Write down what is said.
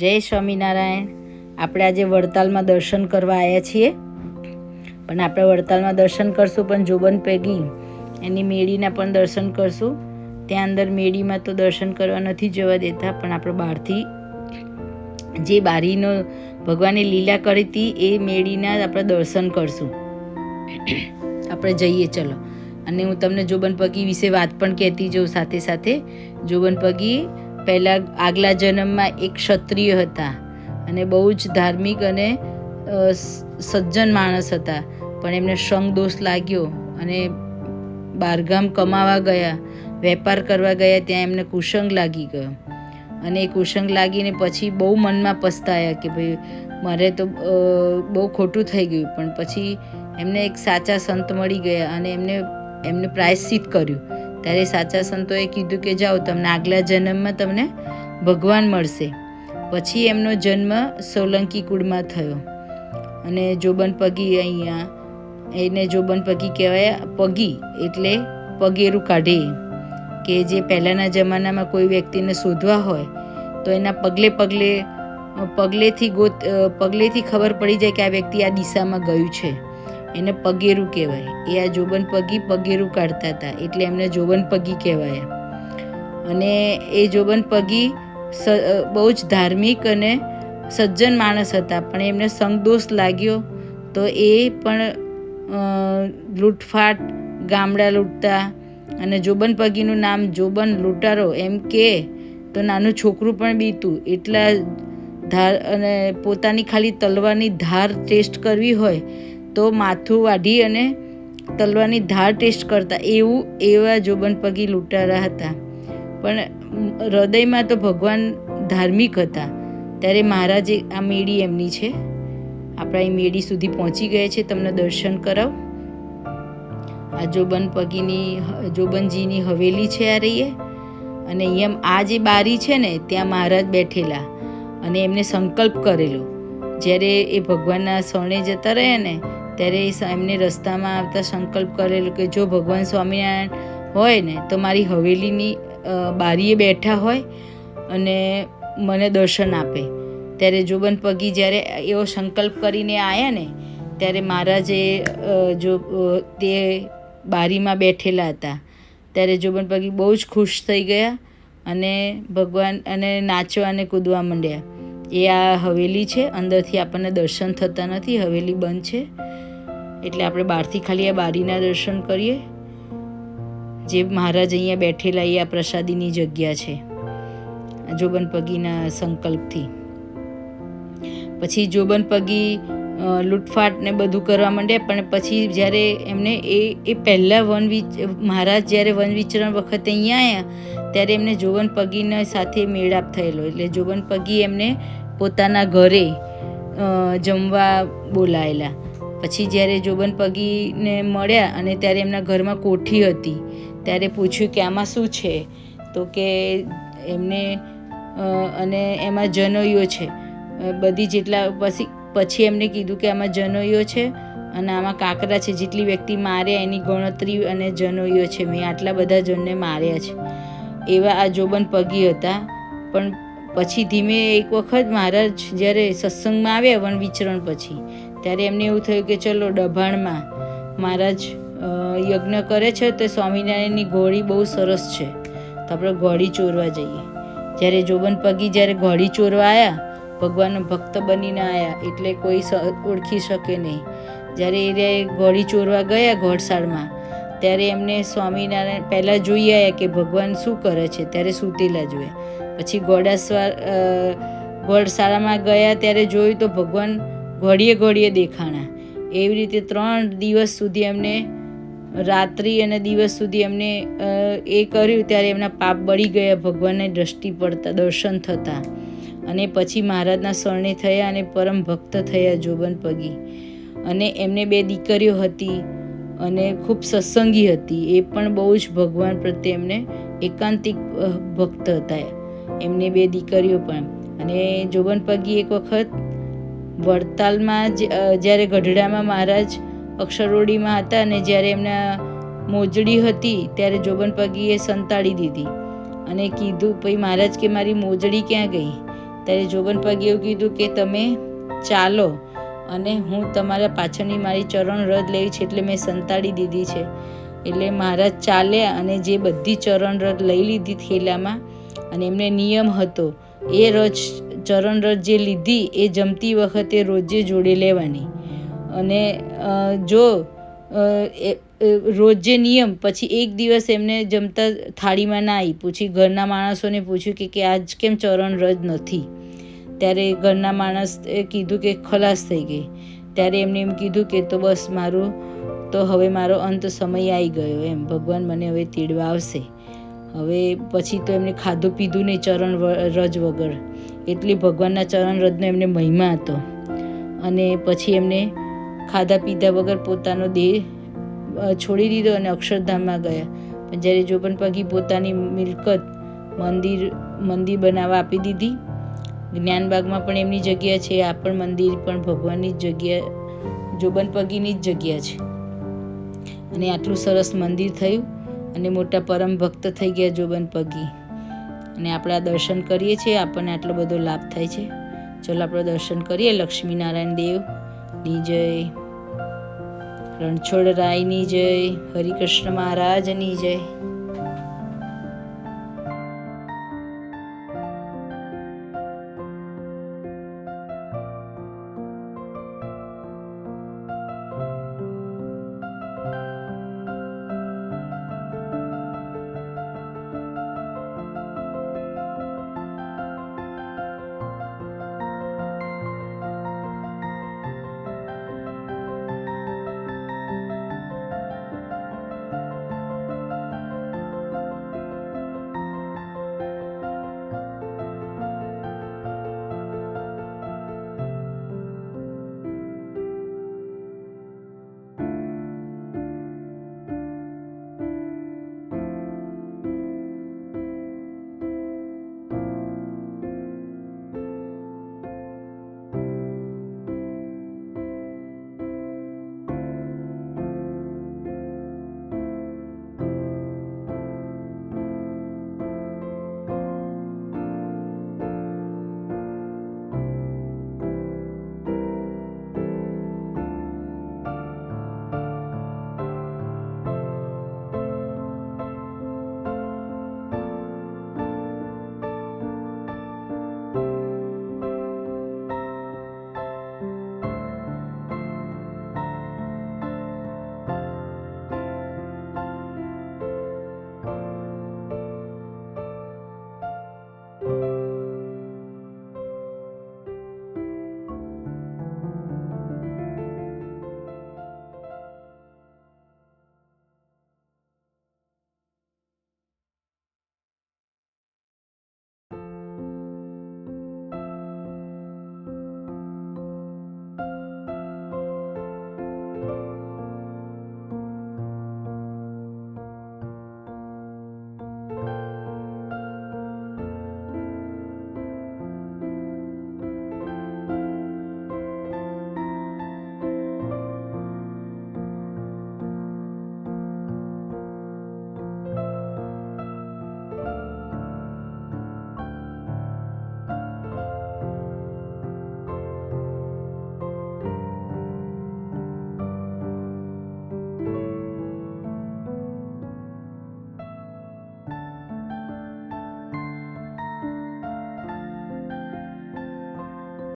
જય સ્વામિનારાયણ. આપણે આજે વડતાલમાં દર્શન કરવા આવ્યા છીએ, પણ આપણે વડતાલમાં દર્શન કરશું પણ જોબન પેગી એની મેળીના પણ દર્શન કરશું. ત્યાં અંદર મેળીમાં તો દર્શન કરવા નથી જવા દેતા, પણ આપણે બહારથી જે બારીનો ભગવાને લીલા કરી હતી એ મેળીના આપણે દર્શન કરશું. આપણે જઈએ ચલો. અને હું તમને જોબન પગી વિશે વાત પણ કહેતી જાઉં સાથે સાથે. જોબન પગી પહેલાં આગલા જન્મમાં એક ક્ષત્રિય હતા અને બહુ જ ધાર્મિક અને સજ્જન માણસ હતા, પણ એમને સંગ દોષ લાગ્યો અને બહારગામ કમાવા ગયા, વેપાર કરવા ગયા, ત્યાં એમને કુસંગ લાગી ગયો. અને એ કુસંગ લાગીને પછી બહુ મનમાં પસ્તાયા કે ભાઈ મારે તો બહુ ખોટું થઈ ગયું. પણ પછી એમને એક સાચા સંત મળી ગયા અને એમને પ્રાયશ્ચિત કર્યું. ત્યારે સાચા સંતોએ કીધું કે જાઓ, તમને આગલા જન્મમાં તમને ભગવાન મળશે. પછી એમનો જન્મ સોલંકી કુળમાં થયો અને જોબન પગી અહીંયા એને જોબન પગી કહેવાય. પગી એટલે પગેરું કાઢે, કે જે પહેલાંના જમાનામાં કોઈ વ્યક્તિને શોધવા હોય તો એના પગલેથી ખબર પડી જાય કે આ વ્યક્તિ આ દિશામાં ગયું છે, એને પગેરું કહેવાય. એ આ જોબન પગી પગેરું કાઢતા હતા એટલે એમને જોબન પગી કહેવાય. અને એ જોબન પગી બહુ જ ધાર્મિક અને સજ્જન માણસ હતા, પણ એમને સંગદોષ લાગ્યો તો એ પણ લૂંટફાટ, ગામડા લૂંટતા. અને જોબન પગીનું નામ જોબન લૂંટારો એમ કે તો નાનું છોકરું પણ બીતું. એટલા ધાર અને પોતાની ખાલી તલવારની ધાર ટેસ્ટ કરવી હોય તો માથું વાઢી અને તલવારની ધાર ટેસ્ટ કરતા, એવા જોબન પગી લૂંટારા હતા. પણ હૃદયમાં તો ભગવાન ધાર્મિક હતા. ત્યારે મહારાજે આ મેળી એમની છે, આપણા એ મેળી સુધી પહોંચી ગયા છે. તમને દર્શન કરાવ. આ જોબન પગીની જોબનજીની હવેલી છે આ રહીએ. અને અહીંયા આ જે બારી છે ને ત્યાં મહારાજ બેઠેલા અને એમને સંકલ્પ કરેલો. જ્યારે એ ભગવાનના શરણે જતા રહ્યા ને ત્યારે એમને રસ્તામાં આવતા સંકલ્પ કરેલો કે જો ભગવાન સ્વામિનારાયણ હોય ને તો મારી હવેલીની બારીએ બેઠા હોય અને મને દર્શન આપે. ત્યારે જોબન પગી જ્યારે એવો સંકલ્પ કરીને આવ્યા ને ત્યારે મહારાજે તે બારીમાં બેઠેલા હતા. ત્યારે જોબન પગી બહુ જ ખુશ થઈ ગયા અને ભગવાન અને નાચવા અને કૂદવા માંડ્યા. એ આ હવેલી છે, અંદરથી આપણને દર્શન થતા નથી, હવેલી બંધ છે. એટલે આપણે બહારથી ખાલી આ બારીના દર્શન કરીએ. જે મહારાજ અહીંયા બેઠેલા એ આ પ્રસાદીની જગ્યા છે જોબન પગીના સંકલ્પથી. પછી જોબન પગી લૂંટફાટ ને બધું કરવા માંડ્યા. પણ પછી જ્યારે એમને એ પહેલાં મહારાજ જ્યારે વન વિચરણ વખતે અહીંયા આવ્યા ત્યારે એમને જોબન પગીના સાથે મેળાપ થયેલો. એટલે જોબન પગી એમને પોતાના ઘરે જમવા બોલાયેલા. પછી જ્યારે જોબન પગીને મળ્યા અને ત્યારે એમના ઘરમાં કોઠી હતી, ત્યારે પૂછ્યું કે આમાં શું છે, તો કે એમને અને એમાં જનોઈઓ છે બધી જેટલા. પછી એમને કીધું કે આમાં જનોઈઓ છે અને આમાં કાંકરા છે, જેટલી વ્યક્તિ માર્યા એની ગણતરી અને જનોઈઓ છે, મેં આટલા બધા જણને માર્યા છે. એવા આ જોબન પગી હતા. પણ પછી ધીમે એક વખત મહારાજ જ્યારે સત્સંગમાં આવ્યા વન વિચરણ પછી, ત્યારે એમને એવું થયું કે ચલો ડભાણમાં મહારાજ યજ્ઞ કરે છે તો સ્વામિનારાયણની ઘોડી બહુ સરસ છે, તો આપણે ઘોડી ચોરવા જઈએ. જ્યારે જોબન પગી જ્યારે ઘોડી ચોરવા આવ્યા, ભગવાનનો ભક્ત બનીને આવ્યા એટલે કોઈ ઓળખી શકે નહીં. જ્યારે એ ઘોડી ચોરવા ગયા ઘોડશાળમાં ત્યારે એમને સ્વામિનારાયણ પહેલાં જોઈ આવ્યા કે ભગવાન શું કરે છે, ત્યારે સૂતેલા જોયા. પછી ઘોડશાળામાં ગયા ત્યારે જોયું તો ભગવાન ઘોડીએ દેખાણા. એવી રીતે 3 દિવસ સુધી એમને રાત્રિ અને દિવસ સુધી એમને એ કર્યું. ત્યારે એમના પાપ બળી ગયા ભગવાનની દ્રષ્ટિ પડતા, દર્શન થતા. અને પછી મહારાજના શરણે થયા અને પરમ ભક્ત થયા જોબન પગી. અને એમને 2 દીકરીઓ હતી અને ખૂબ સત્સંગી હતી. એ પણ બહુ જ ભગવાન પ્રત્યે એમને એકાંતિક ભક્ત હતા, એમને 2 દીકરીઓ પણ. અને જોબન પગી એક વખત વડતાલમાં જ્યારે ગઢડામાં મહારાજ અક્ષરોડીમાં હતા અને જ્યારે એમના મોજડી હતી ત્યારે જોબન પગીએ સંતાડી દીધી અને કીધું પછી મહારાજ કે મારી મોજડી ક્યાં ગઈ? ત્યારે જોબન પગે એવું કીધું કે તમે ચાલો અને હું તમારા પાછળની મારી ચરણ રથ લેવી છે એટલે મેં સંતાડી દીધી છે. એટલે મહારાજ ચાલ્યા અને જે બધી ચરણ રથ લઈ લીધી થેલામાં, અને એમને નિયમ હતો એ ચરણ રથ જે લીધી એ જમતી વખતે રોજે જોડે લેવાની. અને જો રોજે નિયમ, પછી એક દિવસ એમને જમતા થાળીમાં ના આવી, પૂછી ઘરના માણસોને પૂછ્યું કે આજ કેમ ચરણ રજ નથી. ત્યારે ઘરના માણસે કીધું કે ખલાસ થઈ ગઈ. ત્યારે એમને એમ કીધું કે તો બસ હવે મારો અંત સમય આવી ગયો, એમ ભગવાન મને હવે તેડવા આવશે. હવે પછી તો એમને ખાધું પીધું નહીં ચરણ રજ વગર, એટલી ભગવાનના ચરણ રજનો એમને મહિમા હતો. અને પછી એમને ખાધા પીધા વગર પોતાનો દેહ છોડી દીધો અને અક્ષરધામમાં ગયા. પણ જ્યારે જોબન પગી પોતાની મિલકત મંદિર બનાવવા આપી દીધી. જ્ઞાનબાગમાં પણ એમની જગ્યા છે, આ પણ મંદિર પણ ભગવાનની જ જગ્યા, જોબન પગીની જ જગ્યા છે. અને આટલું સરસ મંદિર થયું અને મોટા પરમ ભક્ત થઈ ગયા જોબન પગી. અને આપણે આ દર્શન કરીએ છીએ, આપણને આટલો બધો લાભ થાય છે. ચલો આપણે દર્શન કરીએ. લક્ષ્મીનારાયણ દેવની જય, રણછોડ રાયની જય, હરિકૃષ્ણ મહારાજની જય.